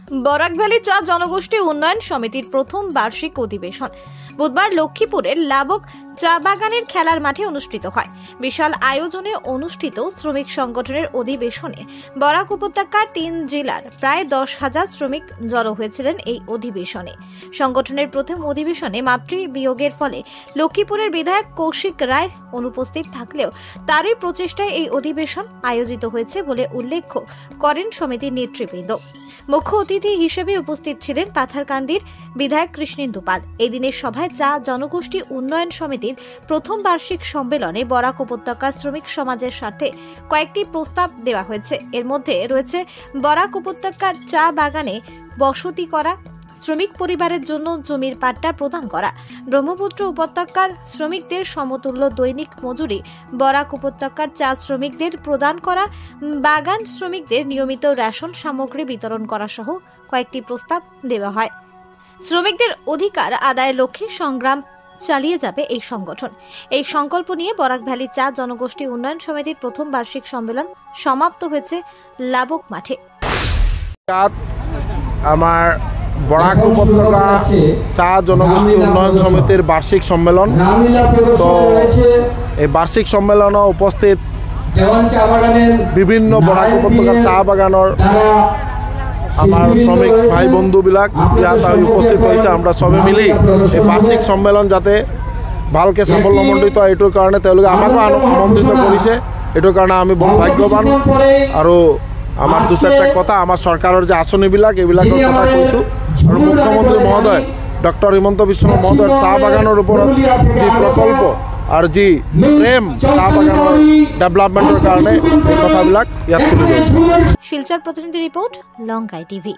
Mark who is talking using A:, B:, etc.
A: Barak valley চা জনগোষ্ঠী উন্নয়ন সমিতির প্রথম বার্ষিক অধিবেশন বুধবার লক্ষ্মীপুরের লাবক চা বাগানের খেলার মাঠে অনুষ্ঠিত হয়। বিশাল আয়োজনে অনুষ্ঠিত শ্রমিক সংগঠনের অধিবেশনে বরাক উপত্যকার 3 জেলার প্রায় 10,000 শ্রমিক জড়ো হয়েছিলেন। এই অধিবেশনে সংগঠনের প্রথম অধিবেশনে মাতৃবিয়োগের ফলে লক্ষ্মীপুরের বিধায়ক কৌশিক রায় অনুপস্থিত থাকলেও তারই প্রচেষ্টায় এই অধিবেশন আয়োজিত হয়েছে বলে উল্লেখ করেন সমিতির নেতৃবৃন্দ। মুখ্য অতিথি হিসেবে উপস্থিত ছিলেন পাথারকান্দির বিধায়ক কৃষ্ণেন্দু পাল। এই দিনের সভায় চা জনগোষ্ঠী উন্নয়ন সমিতির প্রথম বার্ষিক সম্মেলনে বরাক উপত্যকা শ্রমিক সমাজের স্বার্থে কয়েকটি প্রস্তাব দেওয়া হয়েছে। এর মধ্যে রয়েছে বরাক উপত্যকার চা বাগানে বসতি করা, শ্রমিক পরিবারের জন্য জমির পাট্টা প্রদান করা, ব্রহ্মপুত্র উপত্যকার শ্রমিকদের সমতুল্য দৈনিক মজুরি বরাক উপত্যকার চা শ্রমিকদের প্রদান করা, বাগান শ্রমিকদের নিয়মিত রেশন সামগ্রী বিতরণ করা সহ কয়েকটি প্রস্তাব দেওয়া হয়। শ্রমিকদের অধিকার আদায়ের লক্ষ্যে সংগ্রাম চালিয়ে যাবে এই সংগঠন। এই সংকল্প নিয়ে বরাক ভ্যালি চা জনগোষ্ঠী উন্নয়ন সমিতির প্রথম বার্ষিক সম্মেলন সমাপ্ত হয়েছে লাবক মাঠে।
B: আমার বরাক উপত্যকা চা জনগোষ্ঠী উন্নয়ন সমিতির বার্ষিক সম্মেলন। তো এই বার্ষিক সম্মেলনে উপস্থিত বিভিন্ন বরাক উপত্যকার চা বাগানের আমার শ্রমিক ভাই বন্ধুবিলাক ইয়াত উপস্থিত হয়েছে। আমরা সবে মিলি এই বার্ষিক সম্মেলন যাতে ভালকে সাফল্যমণ্ডিত হয় এইটোৰ কাৰণে তেওঁলোকে আমাকো আমন্ত্রিত কৰিছে। এইটোৰ কাৰণে আমি বহুত ভাগ্যৱান। আৰু আমার দু চারটা কথা আমার সরকারের যে আঁচনিবিলাক এইবিলাকৰ কথা কৈছোঁ। আৰু মুখ্যমন্ত্রী মহোদয় ডক্টর হিমন্ত বিশ্ব মহোদয়ের চাহ বাগানের ওপৰত যি প্রকল্প আর যি প্রেম চাহ বাগানের ডেভেলপমেন্টের কারণে এই কথাবিলাক ইয়াত তুলি ধৰিছে।
A: শিলচর প্রতিনিধি রিপোর্ট লঙ্কাই টিভি।